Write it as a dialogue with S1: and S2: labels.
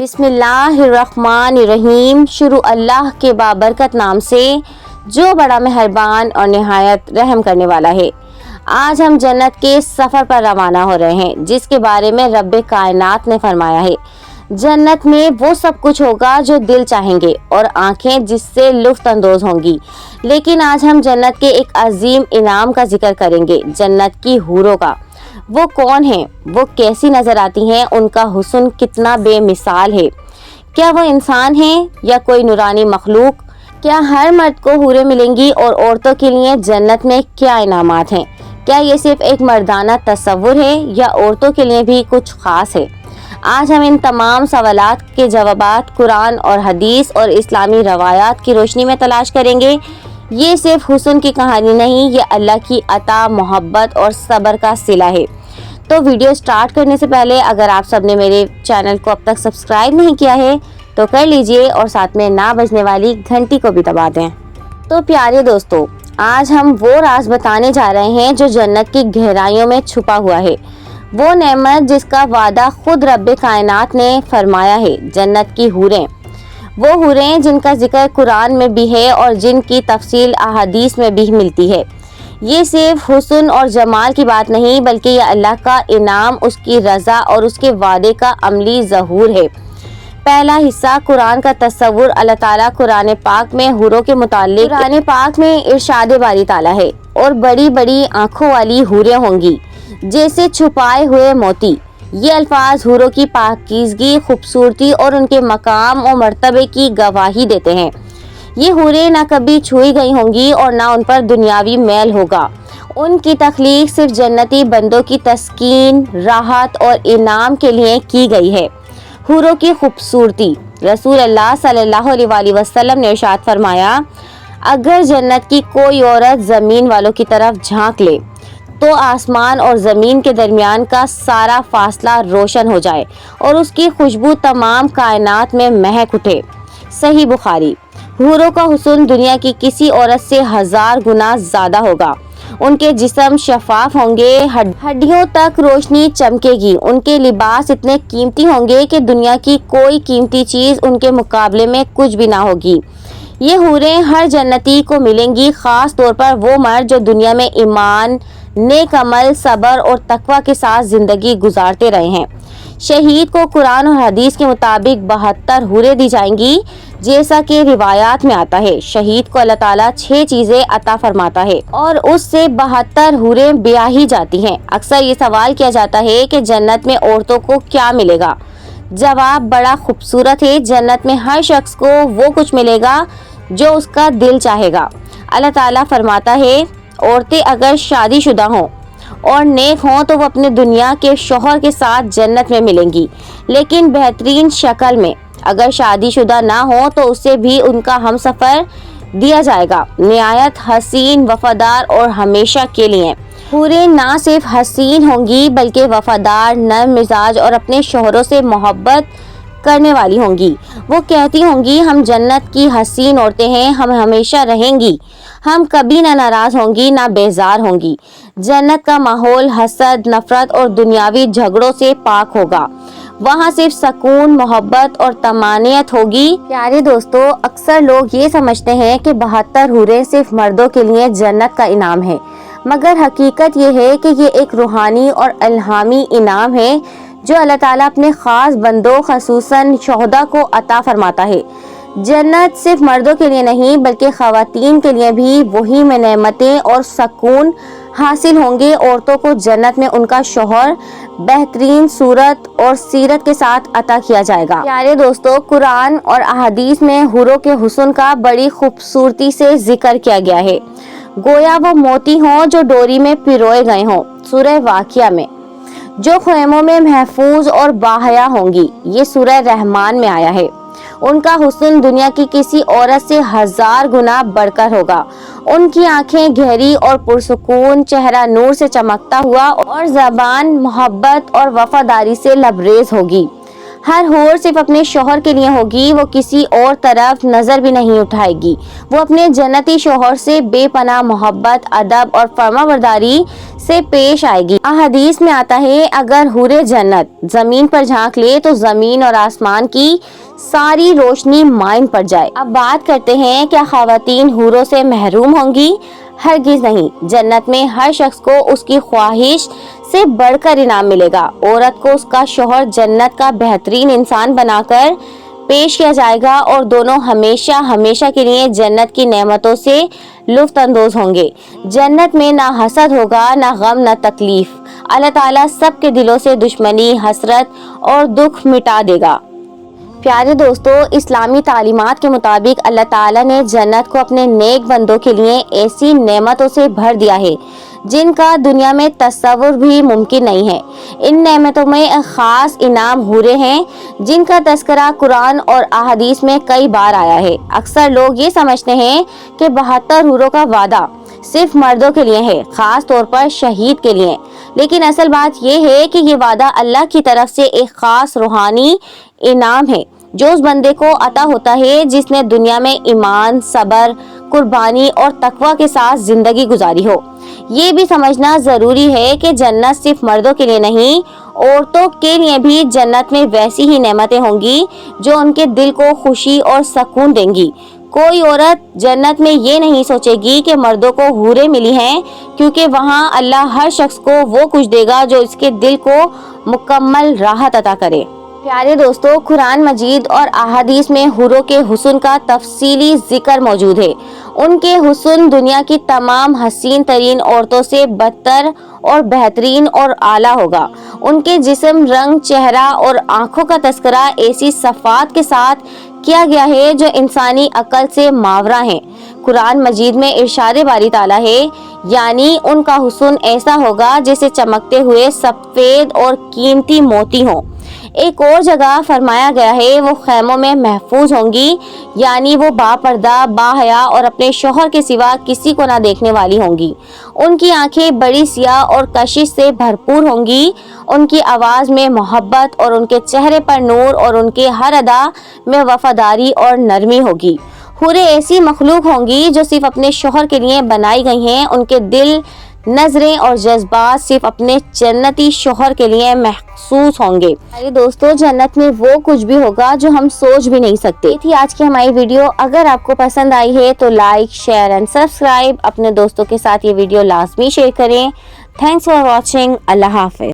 S1: بسم اللہ الرحمن الرحیم۔ شروع اللہ کے بابرکت نام سے جو بڑا مہربان اور نہایت رحم کرنے والا ہے۔ آج ہم جنت کے سفر پر روانہ ہو رہے ہیں جس کے بارے میں رب کائنات نے فرمایا ہے۔ جنت میں وہ سب کچھ ہوگا جو دل چاہیں گے اور آنکھیں جس سے لطف اندوز ہوں گی، لیکن آج ہم جنت کے ایک عظیم انعام کا ذکر کریں گے، جنت کی حوروں کا۔ وہ کون ہیں؟ وہ کیسی نظر آتی ہیں؟ ان کا حسن کتنا بے مثال ہے؟ کیا وہ انسان ہیں یا کوئی نورانی مخلوق؟ کیا ہر مرد کو حوریں ملیں گی اور عورتوں کے لیے جنت میں کیا انعامات ہیں؟ کیا یہ صرف ایک مردانہ تصور ہے یا عورتوں کے لیے بھی کچھ خاص ہے؟ آج ہم ان تمام سوالات کے جوابات قرآن اور حدیث اور اسلامی روایات کی روشنی میں تلاش کریں گے۔ یہ صرف حسن کی کہانی نہیں، یہ اللہ کی عطا، محبت اور صبر کا صلہ ہے۔ تو ویڈیو سٹارٹ کرنے سے پہلے اگر آپ سب نے میرے چینل کو اب تک سبسکرائب نہیں کیا ہے تو کر لیجئے اور ساتھ میں نہ بجنے والی گھنٹی کو بھی دبا دیں۔ تو پیارے دوستو، آج ہم وہ راز بتانے جا رہے ہیں جو جنت کی گہرائیوں میں چھپا ہوا ہے، وہ نعمت جس کا وعدہ خود رب کائنات نے فرمایا ہے، جنت کی حوریں۔ وہ حوریں جن کا ذکر قرآن میں بھی ہے اور جن کی تفصیل احادیث میں بھی ملتی ہے۔ یہ صرف حسن اور جمال کی بات نہیں بلکہ یہ اللہ کا انعام، اس کی رضا اور اس کے وعدے کا عملی ظہور ہے۔ پہلا حصہ قرآن کا تصور۔ اللہ تعالیٰ قرآن پاک میں حوروں کے متعلق قرآن پاک میں ارشاد باری تعالیٰ ہے، اور بڑی بڑی آنکھوں والی حوریں ہوں گی جیسے چھپائے ہوئے موتی۔ یہ الفاظ حوروں کی پاکیزگی، خوبصورتی اور ان کے مقام و مرتبے کی گواہی دیتے ہیں۔ یہ حوریں نہ کبھی چھوئی گئی ہوں گی اور نہ ان پر دنیاوی میل ہوگا۔ ان کی تخلیق صرف جنتی بندوں کی تسکین، راحت اور انعام کے لیے کی گئی ہے۔ حوروں کی خوبصورتی۔ رسول اللہ صلی اللہ علیہ وآلہ وسلم نے ارشاد فرمایا، اگر جنت کی کوئی عورت زمین والوں کی طرف جھانک لے تو آسمان اور زمین کے درمیان کا سارا فاصلہ روشن ہو جائے اور اس کی خوشبو تمام کائنات میں مہک اٹھے۔ صحیح بخاری۔ حوروں کا حسن دنیا کی کسی عورت سے 1000 گنا زیادہ ہوگا۔ ان کے جسم شفاف ہوں گے، ہڈیوں تک روشنی چمکے گی۔ ان کے لباس اتنے قیمتی ہوں گے کہ دنیا کی کوئی قیمتی چیز ان کے مقابلے میں کچھ بھی نہ ہوگی۔ یہ حوریں ہر جنتی کو ملیں گی، خاص طور پر وہ مرد جو دنیا میں ایمان، نیک عمل، صبر اور تقوی کے ساتھ زندگی گزارتے رہے ہیں۔ شہید کو قرآن اور حدیث کے مطابق 72 حوریں دی جائیں گی، جیسا کہ روایات میں آتا ہے۔ شہید کو اللہ تعالیٰ 6 چیزیں عطا فرماتا ہے اور اس سے 72 حوریں بیاہی جاتی ہیں۔ اکثر یہ سوال کیا جاتا ہے کہ جنت میں عورتوں کو کیا ملے گا؟ جواب بڑا خوبصورت ہے۔ جنت میں ہر شخص کو وہ کچھ ملے گا جو اس کا دل چاہے گا۔ اللہ تعالیٰ فرماتا ہے، عورتیں اگر شادی شدہ ہوں اور نیک ہوں تو وہ اپنے دنیا کے شوہر کے ساتھ جنت میں ملیں گی، لیکن بہترین شکل میں۔ اگر شادی شدہ نہ ہو تو اسے بھی ان کا ہمسفر دیا جائے گا، نہایت حسین، وفادار اور ہمیشہ کے لیے۔ حوریں نہ صرف حسین ہوں گی بلکہ وفادار، نرم مزاج اور اپنے شوہروں سے محبت کرنے والی ہوں گی۔ وہ کہتی ہوں گی، ہم جنت کی حسین عورتیں ہیں، ہم ہمیشہ رہیں گی، ہم کبھی نہ ناراض ہوں گی نہ بیزار ہوں گی۔ جنت کا ماحول حسد، نفرت اور دنیاوی جھگڑوں سے پاک ہوگا۔ وہاں صرف سکون، محبت اور طمانینت ہوگی۔ پیارے دوستو، اکثر لوگ یہ سمجھتے ہیں کہ 72 حوریں صرف مردوں کے لیے جنت کا انعام ہے، مگر حقیقت یہ ہے کہ یہ ایک روحانی اور الہامی انعام ہے جو اللہ تعالیٰ اپنے خاص بندوں، خصوصاً شہداء کو عطا فرماتا ہے۔ جنت صرف مردوں کے لیے نہیں بلکہ خواتین کے لیے بھی وہی میں نعمتیں اور سکون حاصل ہوں گے۔ عورتوں کو جنت میں ان کا شوہر بہترین صورت اور سیرت کے ساتھ عطا کیا جائے گا۔ پیارے دوستو، قرآن اور احادیث میں حوروں کے حسن کا بڑی خوبصورتی سے ذکر کیا گیا ہے، گویا وہ موتی ہوں جو ڈوری میں پروئے گئے ہوں۔ سورہ واقعہ میں جو خیموں میں محفوظ اور باحیا ہوں گی، یہ سورہ رحمان میں آیا ہے۔ ان کا حسن دنیا کی کسی عورت سے 1000 گنا بڑھ کر ہوگا۔ ان کی آنکھیں گہری اور پرسکون، چہرہ نور سے چمکتا ہوا اور زبان محبت اور وفاداری سے لبریز ہوگی۔ ہر حور صرف اپنے شوہر کے لیے ہوگی، وہ کسی اور طرف نظر بھی نہیں اٹھائے گی۔ وہ اپنے جنتی شوہر سے بے پناہ محبت، ادب اور فرمانبرداری سے پیش آئے گی۔ احادیث میں آتا ہے، اگر حور جنت زمین پر جھانک لے تو زمین اور آسمان کی ساری روشنی مائن پڑ جائے۔ اب بات کرتے ہیں، کیا خواتین حوروں سے محروم ہوں گی؟ ہرگز نہیں۔ جنت میں ہر شخص کو اس کی خواہش سے بڑھ کر انعام ملے گا۔ عورت کو اس کا شوہر جنت کا بہترین انسان بنا کر پیش کیا جائے گا اور دونوں ہمیشہ ہمیشہ کے لیے جنت کی نعمتوں سے لطف اندوز ہوں گے۔ جنت میں نہ حسد ہوگا، نہ غم، نہ تکلیف۔ اللہ تعالیٰ سب کے دلوں سے دشمنی، حسرت اور دکھ مٹا دے گا۔ پیارے دوستو، اسلامی تعلیمات کے مطابق اللہ تعالیٰ نے جنت کو اپنے نیک بندوں کے لیے ایسی نعمتوں سے بھر دیا ہے جن کا دنیا میں تصور بھی ممکن نہیں ہے۔ ان نعمتوں میں ایک خاص انعام حوریں ہیں جن کا تذکرہ قرآن اور احادیث میں کئی بار آیا ہے۔ اکثر لوگ یہ سمجھتے ہیں کہ 72 حوروں کا وعدہ صرف مردوں کے لیے ہے، خاص طور پر شہید کے لیے، لیکن اصل بات یہ ہے کہ یہ وعدہ اللہ کی طرف سے ایک خاص روحانی انعام ہے جو اس بندے کو عطا ہوتا ہے جس نے دنیا میں ایمان، صبر، قربانی اور تقوی کے ساتھ زندگی گزاری ہو۔ یہ بھی سمجھنا ضروری ہے کہ جنت صرف مردوں کے لیے نہیں، عورتوں کے لیے بھی جنت میں ویسی ہی نعمتیں ہوں گی جو ان کے دل کو خوشی اور سکون دیں گی۔ کوئی عورت جنت میں یہ نہیں سوچے گی کہ مردوں کو حوریں ملی ہیں، کیونکہ وہاں اللہ ہر شخص کو وہ کچھ دے گا جو اس کے دل کو مکمل راحت عطا کرے۔ پیارے دوستو، قرآن مجید اور احادیث میں حوروں کے حسن کا تفصیلی ذکر موجود ہے۔ ان کے حسن دنیا کی تمام حسین ترین عورتوں سے بدتر اور بہترین اور اعلیٰ ہوگا۔ ان کے جسم، رنگ، چہرہ اور آنکھوں کا تذکرہ ایسی صفات کے ساتھ کیا گیا ہے جو انسانی عقل سے ماورا ہیں۔ قرآن مجید میں ارشاد باری تعالیٰ ہے، یعنی ان کا حسن ایسا ہوگا جیسے چمکتے ہوئے سفید اور قیمتی موتی ہوں۔ ایک اور جگہ فرمایا گیا ہے، وہ خیموں میں محفوظ ہوں گی، یعنی وہ با پردہ، با حیا اور اپنے شوہر کے سوا کسی کو نہ دیکھنے والی ہوں گی۔ ان کی آنکھیں بڑی سیاہ اور کشش سے بھرپور ہوں گی، ان کی آواز میں محبت اور ان کے چہرے پر نور اور ان کے ہر ادا میں وفاداری اور نرمی ہوگی۔ حوریں ایسی مخلوق ہوں گی جو صرف اپنے شوہر کے لیے بنائی گئی ہیں، ان کے دل، نظریں اور جذبات صرف اپنے جنتی شوہر کے لیے محسوس ہوں گے۔ میرے دوستو، جنت میں وہ کچھ بھی ہوگا جو ہم سوچ بھی نہیں سکتے۔ یہ تھی آج کی ہماری ویڈیو۔ اگر آپ کو پسند آئی ہے تو لائک، شیئر اینڈ سبسکرائب۔ اپنے دوستوں کے ساتھ یہ ویڈیو لازمی شیئر کریں۔ Thanks for watching. اللہ حافظ۔